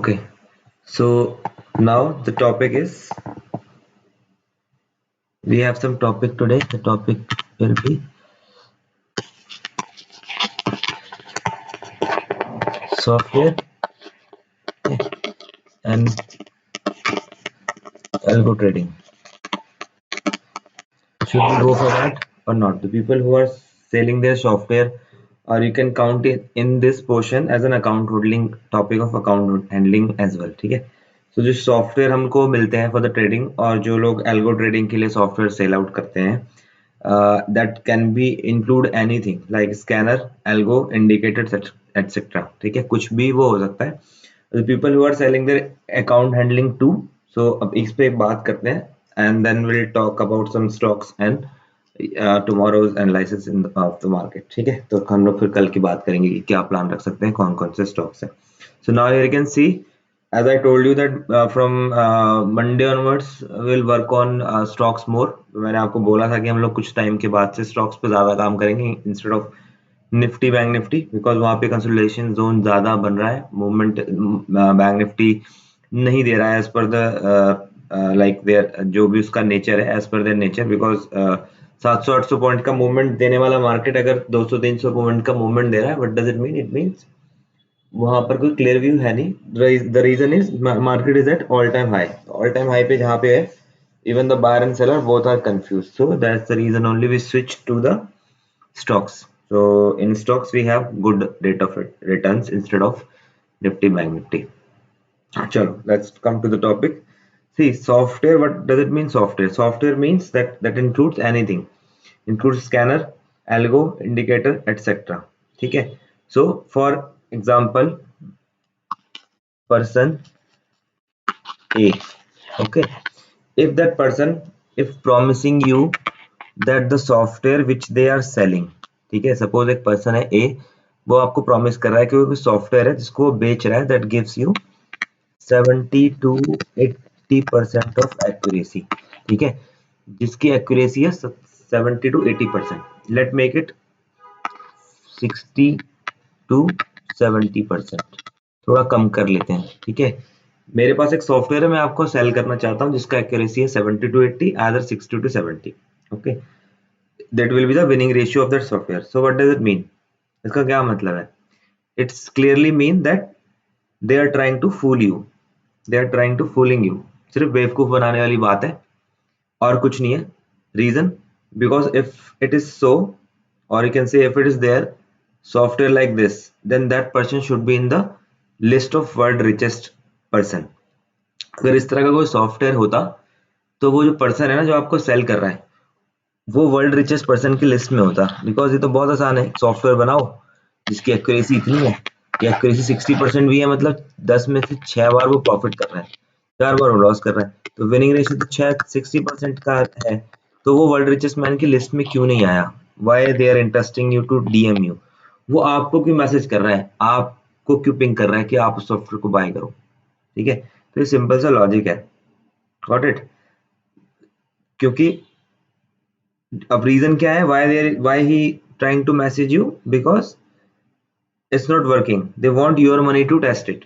Okay, so now the topic is we have some topic today. The topic will be software and algo trading. Should we go for that or not? The people who are selling their software, or you can count it in this portion as an account handling topic of account handling as well. ठीक है? So जो software हमको मिलते हैं for the trading और जो लोग algo trading के लिए सॉफ्टवेयर सेल आउट करते हैं that can be include anything like scanner, algo, indicators, etc. ठीक है, कुछ भी वो हो सकता है. The people who are selling their account handling too. So अब इस पे बात करते हैं and then we'll talk about some stocks and tomorrow's analysis in of the market. ठीक है, तो हम लोग फिर कल की बात करेंगे कि क्या प्लान रख सकते हैं, कौन कौन से स्टॉक्स हैं. So now here you can see, as I told you that from Monday onwards we'll work on stocks more. मैंने आपको बोला था कि हम लोग कुछ टाइम के बाद से स्टॉक्स पे ज़्यादा काम करेंगे instead of Nifty bank Nifty, because वहाँ पे कंसोलिडेशन जोन ज़्यादा बन रहा है. मूवमेंट बैंक निफ्टी नहीं दे रहा है एज पर द लाइक देयर जो भी उसका नेचर है, as per their nature. Because 700-800 point का मूवमेंट देने वाला मार्केट अगर 200-300 पॉइंट का मूवमेंट दे रहा है, what does it mean? It means वहां पर कोई क्लियर व्यू है नहीं. The reason is market is at all time high पे जहाँ पे है, even the buyer and seller both are confused. So that's the reason only we switch to the stocks. So in stocks we have good rate of returns instead of nifty bank nifty. Chalo, let's come to the topic. See, software, what does it mean? Software means that includes anything, includes scanner, algo, indicator, etc. ठीक है. So for example, person A, okay, if that person, if promising you that the software which they are selling, ठीक है, suppose एक person है A, वो आपको promise कर रहा है कि वो सॉफ्टवेयर है जिसको वो बेच रहा है, that gives you 70 to 80% of accuracy. ठीक है, जिसकी एक्यूरेसी है 70 to 80%. Let make it 60 to 70%, थोड़ा कम कर लेते हैं. ठीक है, मेरे पास एक सॉफ्टवेयर है, मैं आपको सेल करना चाहता हूं जिसका एक्यूरेसी है 70 to 80, आदर 60 to 70. Okay, that will be the winning ratio of that software. So what does it mean? इसका क्या मतलब है? It's clearly mean that they are trying to fool you, they are trying to fooling you. सिर्फ बेवकूफ बनाने वाली बात है और कुछ नहीं है. Reason, because if it is so, और you can say if it is there software like this, then that person should be in the list of world richest person. अगर इस तरह का कोई सॉफ्टवेयर होता तो वो जो पर्सन है ना, जो आपको सेल कर रहा है, वो वर्ल्ड रिचेस्ट पर्सन की लिस्ट में होता. बिकॉज ये तो बहुत आसान है, सॉफ्टवेयर बनाओ जिसकी एक्यूरेसी इतनी है कि एक्यूरेसी 60% भी है, मतलब 10 में से 6 बार वो प्रॉफिट कर रहा है, 4 बार वो लॉस कर रहा है, तो विनिंग रेशियो तो 60% का है. तो वो वर्ल्ड रिचेस्ट मैन की लिस्ट में क्यों नहीं आया? Why they are interesting you to DM you? वो आपको क्यों मैसेज कर रहा है, आपको क्यों पिंग कर रहा है कि आप उस सॉफ्टवेयर को बाय करो? ठीक है, तो ये सिंपल सा लॉजिक है. Got it? क्योंकि अब रीजन क्या है, why he trying to message you? Because it's not working, they want your money to test it.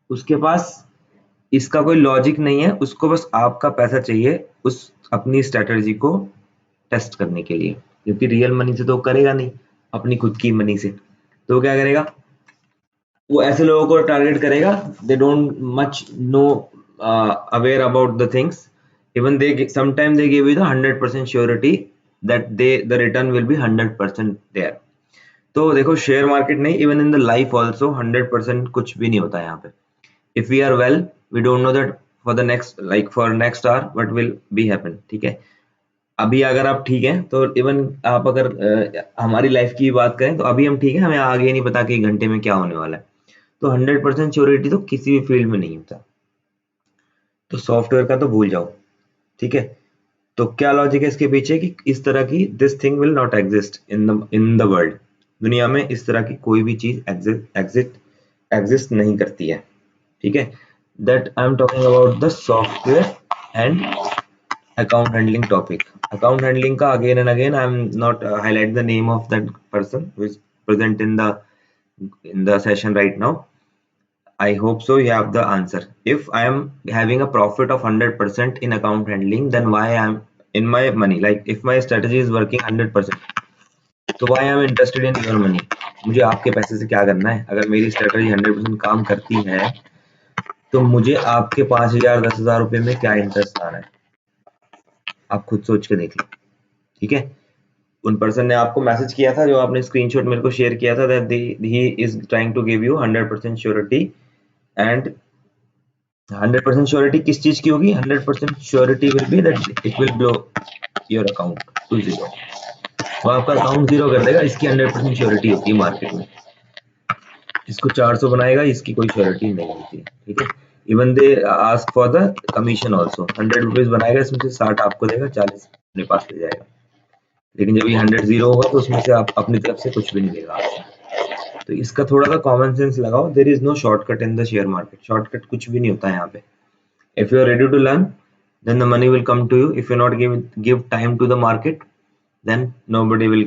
उसके पास इसका कोई लॉजिक नहीं है, उसको बस आपका पैसा चाहिए उस अपनी स्ट्रेटजी को टेस्ट करने के लिए, क्योंकि रियल मनी से तो करेगा नहीं, अपनी खुद की मनी से. तो क्या करेगा? वो ऐसे लोगों को टारगेट करेगा, they don't much know aware about the things. Even they sometime they give you the 100% surety that the return will be 100% there. तो देखो, शेयर मार्केट नहीं, even in the life also 100% कुछ भी नहीं होता यहाँ पे. If we are well, we don't know that for the next, like for next hour what will be happen. ठीक है, अभी अगर आप ठीक हैं तो इवन आप अगर हमारी लाइफ की बात करें तो अभी हम ठीक है, हमें आगे नहीं पता कि एक घंटे में क्या होने वाला है. तो 100% श्योरिटी तो किसी भी फील्ड में नहीं होता. तो सॉफ्टवेयर का तो भूल जाओ. ठीक है, तो क्या लॉजिक है इसके पीछे कि इस तरह की this thing will not exist in the world. दुनिया में इस तरह की कोई भी चीज एग्जिस्ट नहीं करती है. ठीक है, that I am talking about the software and account handling topic. Account handling ka again and again I am not highlight the name of that person who is present in the session right now. I hope so you have the answer. If I am having a profit of 100% in account handling, then why I am in my money? Like if my strategy is working 100%, तो why I am interested in your money? मुझे आपके पैसे से क्या करना है? अगर मेरी स्ट्रेटजी 100% काम करती है, तो मुझे आपके 5,000 10,000 रुपए में क्या इंटरेस्ट आ रहा है? आप खुद सोच के देख लो, ठीक है? उन पर्सन ने आपको मैसेज किया था, जो आपने स्क्रीनशॉट मेरे को शेयर किया था, that he is trying to give you 100% surety, and 100% surety किस चीज की होगी? 100% surety will be that it will blow your account to zero. वो आपका अकाउंट जीरो कर देगा, इसकी 100% श्योरिटी होती है मार्केट में। इसको 400 बनाएगा, इसकी कोई श्योरिटी नहीं होती है, ठीक है? Even they ask for the commission also. 100 rupees बनाएगा, इसमें से 60 आपको देगा, 40 अपने पास ले जाएगा। लेकिन जब ये 100 जीरो होगा तो उसमें से आप अपनी तरफ से कुछ भी नहीं देगा आपको। तो इसका थोड़ा सा कॉमन सेंस लगाओ। There is no shortcut in the share market. Shortcut कुछ भी नहीं होता है यहाँ पे। If you are ready to learn, then the money will come to you. If you not give time to the market, then nobody will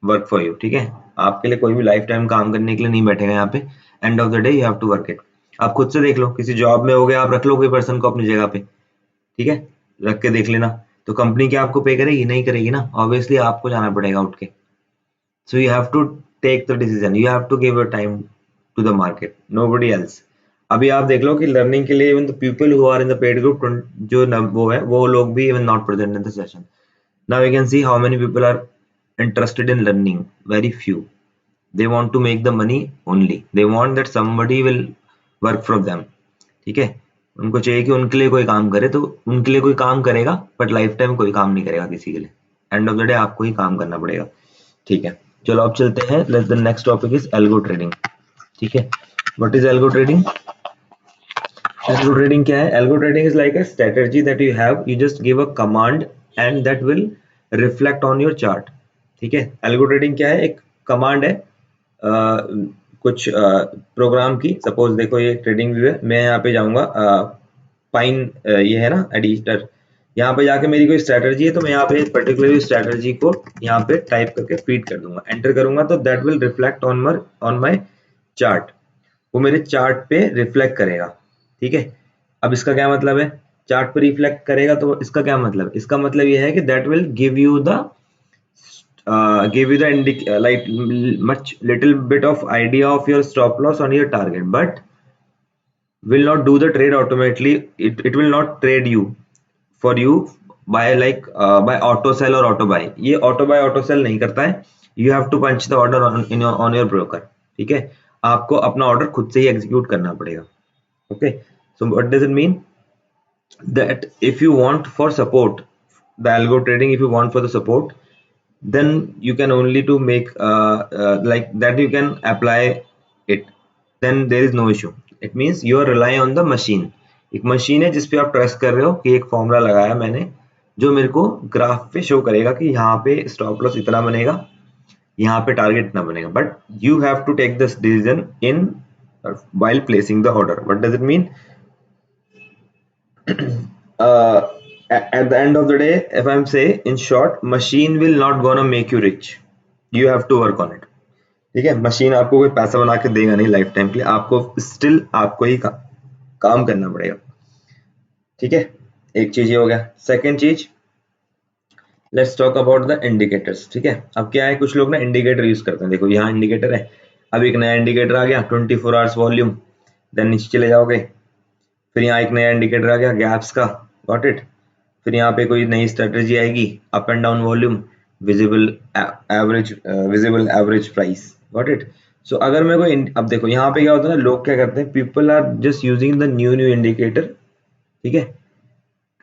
work for you, ठीक है? आपके लिए कोई भी लाइफ टाइम काम करने के लिए नहीं बैठेगा यहाँ पे। End of the day you have to work it. आप खुद से देख लो, किसी जॉब में हो गए, आप रख लो कोई पर्सन को अपनी जगह पे, ठीक है? रख के देख लेना, तो कंपनी क्या आपको पे करेगी? नहीं करेगी ना, ऑब्वियसली आपको जाना पड़ेगा उठ के। So you have to take the decision, you have to give your time to the market, nobody else. अभी आप देख लो कि लर्निंग के लिए even the people who are in the paid group, जो वो है, वो लोग भी even not present in the session. Now you can see how many people are interested in learning. Very few. They want to make the money only. They want that somebody will work for them, ठीक है? उनको चाहिए कि उनके लिए कोई काम करे, तो उनके लिए कोई काम करेगा, बट लाइफ टाइम कोई काम नहीं करेगा किसी के लिए। एंड ऑफ द डे आपको ही काम करना पड़ेगा, ठीक है? चलो अब चलते हैं। Let's the next topic is algo trading, ठीक है? What is algo trading? Algo trading क्या है? Algo trading is like a strategy that you have, you just give a command and that will reflect on your chart, ठीक है? Algo trading क्या है? एक command है कुछ प्रोग्राम की। सपोज देखो ये ट्रेडिंग व्यू है, मैं यहाँ पे जाऊंगा, पाइन ये है ना एडिटर, यहाँ पे जाके मेरी कोई स्ट्रेटजी है, तो मैं यहाँ पे पर्टिकुलर स्ट्रेटजी को यहाँ पे टाइप करके फीड कर दूंगा, एंटर करूंगा, तो that will reflect on my chart. वो मेरे चार्ट पे रिफ्लेक्ट करेगा, ठीक है? अब इसका क्या मतलब है? चार्ट पे रिफ्लेक्ट करेगा, तो इसका क्या मतलब? इसका मतलब ये है कि that will give you the like much little bit of idea of your stop loss on your target, but will not do the trade automatically. It will not trade you for you by like by auto sell or auto buy. ये auto buy auto sell नहीं करता है। You have to punch the order on your broker, ठीक है? आपको अपना order खुद से ही एग्जीक्यूट करना पड़ेगा, okay? So what does it mean? That if you want for support, the algo trading, if you want for the support, then you can only to make like that you can apply it, then there is no issue. It means you are relying on the machine. एक machine है जिस पे आप trust कर रहे हो कि एक फॉर्मूला लगाया मैंने, जो मेरे को ग्राफ पे शो करेगा कि यहाँ पे स्टॉप लॉस इतना बनेगा, यहाँ पे टारगेट इतना बनेगा, but you have to take this decision in while placing the order. What does it mean? At the end of the day, if I'm say in short, machine will not gonna make you rich. You have to work on it, ठीक है? Machine आपको कोई पैसा बना के देगा नहीं life time के लिए, आपको स्टिल आपको ही काम करना पड़ेगा, ठीक है? एक चीज ये हो गया। सेकंड चीज, let's talk about the indicators, ठीक है? अब क्या है, कुछ लोग ना इंडिकेटर यूज करते हैं। देखो यहाँ इंडिकेटर है, अब एक नया इंडिकेटर आ गया 24 आवर्स वॉल्यूम, देन नीचे चले जाओगे, फिर यहाँ एक नया इंडिकेटर आ गया गैप्स का, गॉट इट? फिर यहाँ पे कोई नई स्ट्रेटजी आएगी, up and down volume, visible average price, got it? So अगर मैं कोई अब देखो यहाँ पे क्या होता है ना, लोग क्या करते हैं, people are just using the new indicator, ठीक है?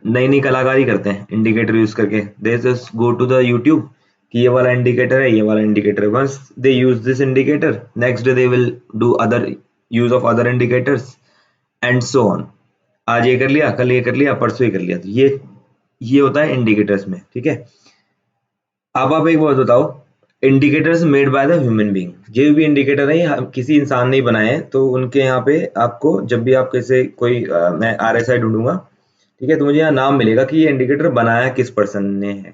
नई नई कलाकारी करते हैं इंडिकेटर यूज करके। They just go to the YouTube कि ये वाला इंडिकेटर है, ये वाला इंडिकेटर है। Once they use this indicator, next day they will do other use of other indicators and so on. आज ये कर लिया, कल ये कर लिया, परसों ये कर लिया। तो ये होता है इंडिकेटर्स में, ठीक है? अब आप एक बात बताओ, indicators made by the human being, जो भी इंडिकेटर है ये किसी इंसान ने बनाए हैं। तो उनके यहाँ पे आपको जब भी आप कैसे कोई मैं RSI ढूंढूंगा, ठीक है, तो मुझे यहाँ नाम मिलेगा कि ये इंडिकेटर बनाया किस पर्सन ने है।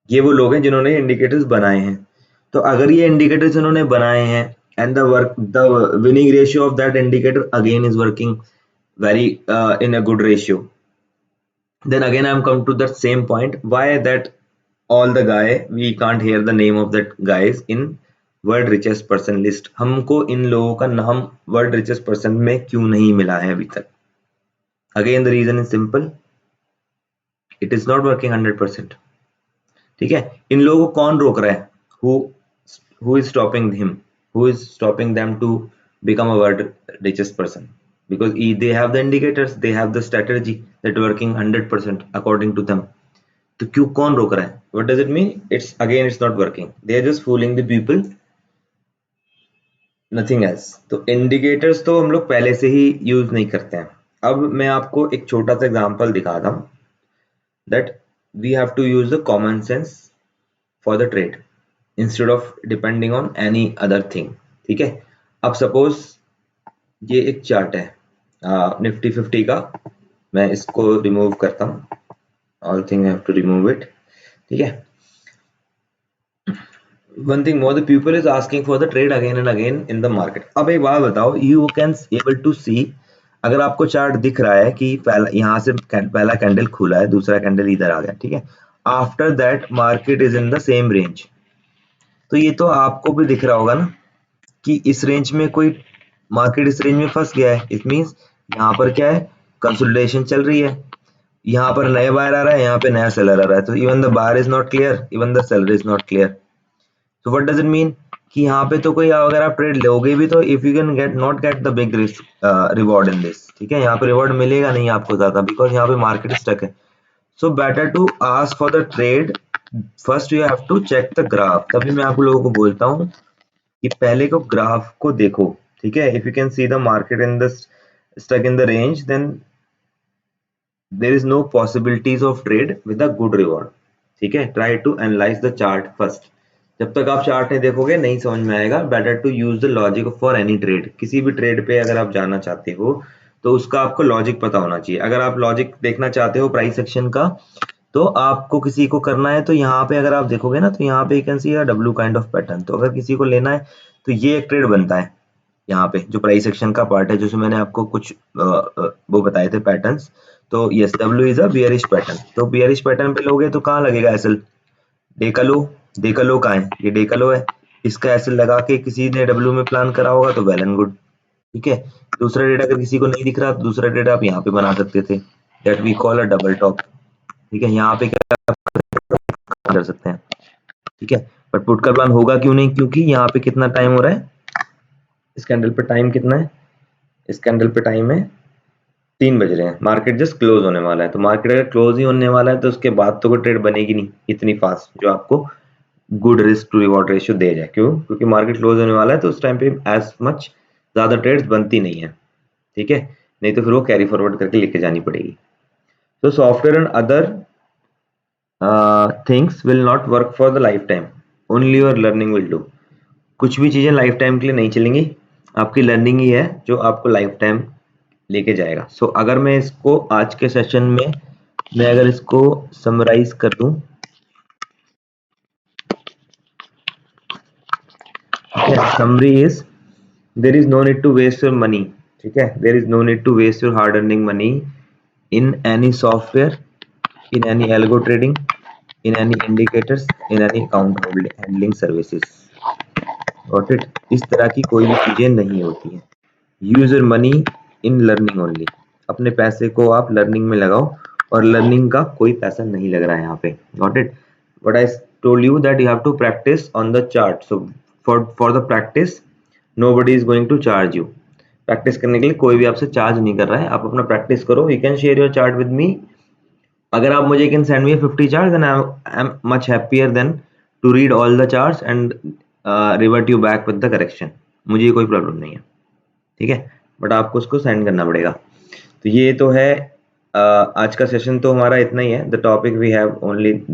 ये वो लोग हैं जिन्होंने इंडिकेटर्स बनाए हैं। तो अगर ये इंडिकेटर्स इन्होंने बनाए हैं and the winning ratio of that indicator again is working very in a good ratio. Then again I'm come to that same point, why that all the guy we can't hear the name of that guys in world richest person list, हमको इन लोगों का नाम world richest person में क्यों नहीं मिला है अभी तक? Again the reason is simple, it is not working 100%. ठीक है, इन लोगों को कौन रोक रहा है? who is stopping him, who is stopping them to become a world richest person? Because they have the indicators, they have the strategy that working 100% according to them. तो क्यों कौन रोक रहा है? What does it mean? It's not working. They are just fooling the people, nothing else. तो indicators तो हम लोग पहले से ही यूज नहीं करते हैं. अब मैं आपको एक छोटा सा एग्जांपल दिखाता हूँ that we have to use the common sense for the trade instead of depending on any other thing. ठीक है, अब सपोज ये एक चार्ट है निफ्टी 50 का, मैं इसको रिमूव करता हूँ, all thing I have to remove it. ठीक है, one thing more, the people is asking for the trade again and again in the market. अब एक बात बताओ, you can able to see, अगर आपको चार्ट दिख रहा है कि पहला यहाँ से पहला कैंडल खुला है, दूसरा कैंडल इधर आ गया, ठीक है, after that market is in the same range, तो ये तो आपको भी दिख रहा होगा ना कि इस रेंज में कोई मार्केट इस रेंज में फंस गया है. इट मींस यहाँ पर क्या है, कंसोलिडेशन चल रही है, यहाँ पर नया बायर आ रहा है, यहाँ पे नया सेलर आ रहा है, तो even the buyer is not clear, even the seller is not clear. So what does it mean कि यहाँ पे तो कोई अगर आप ट्रेड लोगे भी तो if you can not get the big risk reward in this, ठीक है, यहाँ पे रिवॉर्ड मिलेगा नहीं आपको ज्यादा, बिकॉज यहाँ पे मार्केट स्टक है. So better to ask for the trade first, you have to check the graph. तभी मैं आप लोगों को बोलता हूँ कि पहले को ग्राफ को देखो, ठीक है. If you can see the market in the stuck in the range, then there is no possibilities of trade with a good reward. ठीक है, try to analyze the chart first. जब तक आप चार्ट नहीं देखोगे नहीं समझ में आएगा. Better to use the logic for any trade. किसी भी ट्रेड पे अगर आप जाना चाहते हो तो उसका आपको लॉजिक पता होना चाहिए. अगर आप लॉजिक देखना चाहते हो प्राइस एक्शन का, तो आपको किसी को करना है, तो यहाँ पे अगर आप देखोगे ना, तो यहाँ पे you can C a W kind of pattern. तो अगर किसी को लेना है तो ये एक ट्रेड बनता है यहाँ पे, जो प्राइस एक्शन का पार्ट है, जिसमें मैंने आपको कुछ वो बताए थे पैटर्न्स. तो yes, W is a bearish pattern. तो बियरिश पैटर्न पे लोगे तो कहाँ लगेगा एसएल? डेकलो कहाँ है? ये डेकलो है, इसका एसएल लगा के किसी ने डब्ल्यू में प्लान करा होगा तो वेल एंड गुड. ठीक है, दूसरा डेटा अगर किसी को नहीं दिख रहा तो दूसरा डेटा आप यहाँ पे बना सकते थे, that we call a double top. ठीक है, यहाँ पे क्या कर सकते हैं. ठीक है, बट पुट का प्लान होगा क्यों नहीं? क्योंकि यहाँ पे कितना टाइम हो रहा है, इस कैंडल पे टाइम कितना है? इस कैंडल पे टाइम है 3 बज रहे हैं, मार्केट जस्ट क्लोज होने वाला है. तो मार्केट अगर क्लोज ही होने वाला है तो उसके बाद तो कोई ट्रेड बनेगी नहीं इतनी फास्ट जो आपको good risk to reward ratio दे जाए. क्यों? क्योंकि मार्केट क्लोज होने वाला है, तो उस टाइम पे एज मच ज्यादा ट्रेड्स बनती नहीं है. ठीक है, नहीं तो फिर वो कैरी फॉरवर्ड करके लेके जानी पड़ेगी. तो software and other things will not work for the life time, only your learning will do. कुछ भी चीजें लाइफ टाइम के लिए नहीं चलेंगी, आपकी लर्निंग ही है जो आपको लाइफ टाइम लेके जाएगा. सो अगर मैं इसको आज के सेशन में मैं अगर इसको समराइज कर दूं, summary is there is no need to waste your money. ठीक है, there is no need to waste your hard earning money in any software, in any algo trading, in any indicators, in any account handling services. Got it? इस तरह की कोई भी चीजें नहीं होती हैं. use your money in learning only. अपने पैसे को आप लर्निंग में लगाओ, और लर्निंग का कोई पैसा नहीं लग रहा है यहाँ पे. Got it? But I told you that you have to practice on the chart. So for the practice nobody is going to charge you. Practice करने के लिए कोई भी आपसे चार्ज नहीं कर रहा है. आप अपना प्रैक्टिस करो. You can share your chart with me. अगर आप मुझे can send me 50 charts, then I'm much happier than to read all the charts and revert you back with the correction. मुझे कोई प्रॉब्लम नहीं है. ठीक है, बट आपको उसको सेंड करना पड़ेगा. तो ये तो है आज का सेशन तो हमारा इतना ही है. The topic we have only